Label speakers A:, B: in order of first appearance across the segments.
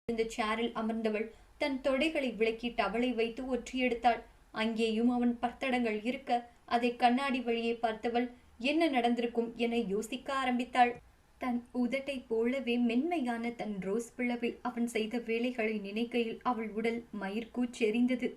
A: இந்த சேரில் அமர்ந்தவள் தன் தொடைகளை விளக்கி டவலை வைத்து ஒற்றி எடுத்தாள். அங்கேயும் அவன் பத்தடங்கள் இருக்க அதை கண்ணாடி வழியே பார்த்தவள் என்ன நடந்திருக்கும் என யோசிக்க ஆரம்பித்தாள். தன் உதட்டை போலவே மென்மையான தன் ரோஸ் பிளவில் அவன் செய்த வேலைகளை நினைக்கையில் அவள் உடல் மயிர்கூச்செறிந்தது.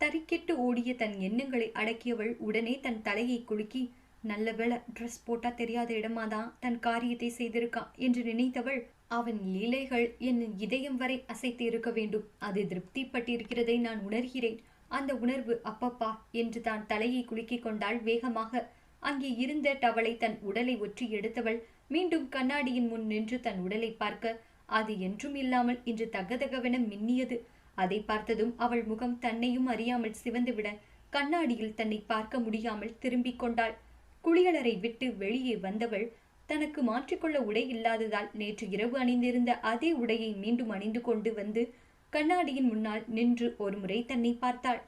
A: தறிக்கெட்டு ஓடிய தன் எண்ணங்களை அடக்கியவள் உடனே தன் தலையை குலுக்கி, நல்ல வேளை ட்ரெஸ் போட்டா தெரியாத இடமாதான் தன் காரியத்தை செய்திருக்கான் என்று நினைத்தவள், அவன் லீலைகள் என் இதயம் வரை அசைத்து இருக்க வேண்டும். அது திருப்திப்பட்டிருக்கிறதை நான் உணர்கிறேன். அந்த உணர்வு அப்பப்பா என்று தான் தலையை குலுக்கிக் கொண்டாள் வேகமாக. அங்கே இருந்த டவலை தன் உடலை ஒற்றி எடுத்தவள் மீண்டும் கண்ணாடியின் முன் நின்று தன் உடலை பார்க்க அது என்றும் இல்லாமல் இன்று தகதகவென மின்னியது. அதை பார்த்ததும் அவள் முகம் தன்னையும் அறியாமல் சிவந்துவிட கண்ணாடியில் தன்னை பார்க்க முடியாமல் திரும்பிக் கொண்டாள். குளியலறை விட்டு வெளியே வந்தவள் தனக்கு மாற்றிக்கொள்ள உடை இல்லாததால் நேற்று இரவு அணிந்திருந்த அதே உடையை மீண்டும் அணிந்து கொண்டு வந்து கண்ணாடியின் முன்னால் நின்று ஒருமுறை தன்னை பார்த்தாள்.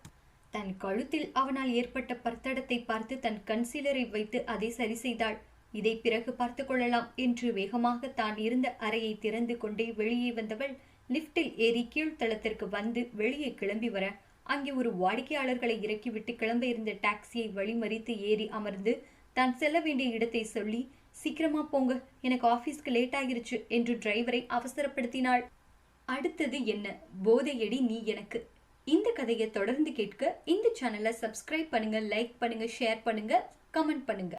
A: தன் கழுத்தில் அவனால் ஏற்பட்ட பர்த்தடத்தை பார்த்து தன் கன்சீலரை வைத்து அதை சரி செய்தாள். இதை பிறகு பார்த்து கொள்ளலாம் என்று வேகமாக தான் இருந்த அறையை திறந்து கொண்டே வெளியே வந்தவள் லிப்டில் ஏறி கீழ்த்தளத்திற்கு வந்து வெளியே கிளம்பி வர அங்கே ஒரு வாடிக்கையாளர்களை இறக்கிவிட்டு கிளம்ப இருந்த டாக்ஸியை வழிமறித்து ஏறி அமர்ந்து தான் செல்ல வேண்டிய இடத்தை சொல்லி, சீக்கிரமா போங்க, எனக்கு ஆபீஸ்க்கு லேட் ஆகிருச்சு என்று டிரைவரை அவசரப்படுத்தினாள். அடுத்தது என்ன போதையடி நீ எனக்கு. இந்த கதையை தொடர்ந்து கேட்க இந்த சேனலை சப்ஸ்கிரைப் பண்ணுங்க, லைக் பண்ணுங்க, ஷேர் பண்ணுங்க, கமெண்ட் பண்ணுங்க.